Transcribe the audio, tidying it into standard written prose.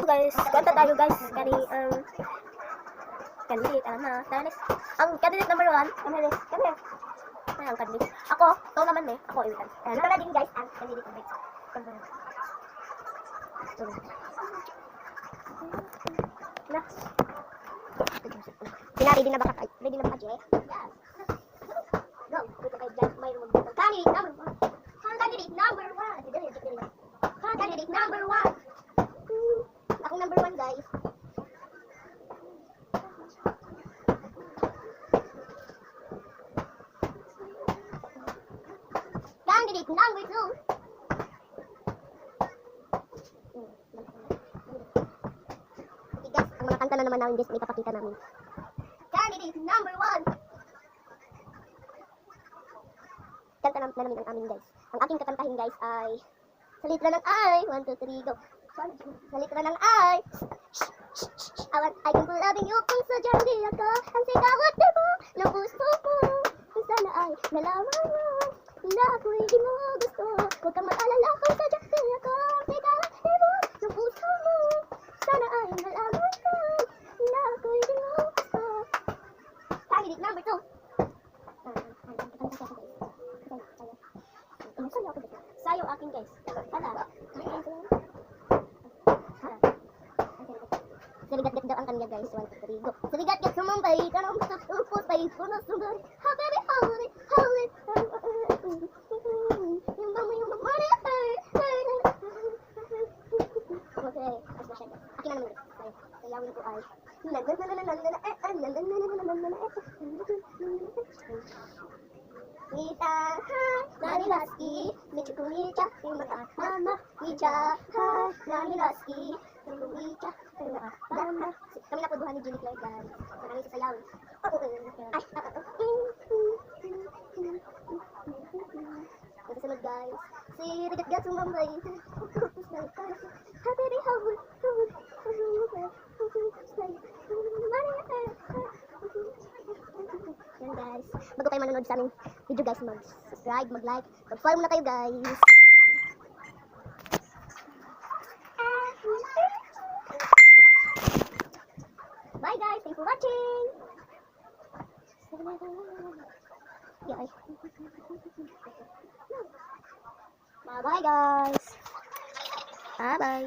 guys, kanta tayo guys. Candidate, alam na. Danis. Ang candidate number 1, come here. Ay, ang candidate. Ako, ito naman eh. Ako, iwitan. Ayan, naman din guys, ang candidate number 2. Na. Ready na ba ka, Jay? Yes. Go. Dito kay Jay, mayroon mag-dito. Candidate number 1. Candidate number 1. Candidate number 1. Akong number 1 guys. Candidate number 2. Okay guys, ang mga kanta na naman namin guys, may papakita namin. Candidate number 1. Kanta na namin ang amin guys. Ang aking kakantahin guys ay sa litra ng I. 1, 2, 3, go. Sa litra ng I. I can be loving you kung sadyang di ako ang sigawat mo ng puso ko. Sana ay nalaman mo na ako'y di mo gusto. Huwag kang mag-alala kung sadyang di ako ang sigawat mo ng puso mo. Sana ay nalaman mo na ako'y di mo gusto. Candidate number 2. Sayo akin guys. Saligat-gat daw ang kanya guys. 1, 2, 3, go. Saligat-gat sa Mumbai. Tanong sa tupos tayo. Punos sumber. How baby, hold it. Yung money. Okay. As na siya guys. Akin na naman guys. Sayawin ko ay. Nita, nani laski, michukumicha, mama, nicha, nani laski, michukumicha, mama. Kami na po duha ni Jenny Claire guys. Maraming sasayawin. Nagkasunod guys. Si Rigat-gat sumambay. Happy hold. Yan guys. Bago kayo manonood sa aming video guys, mag-subscribe, mag-like, mag-follow muna kayo guys. Bye guys, thanks for watching. Bye guys. Bye bye.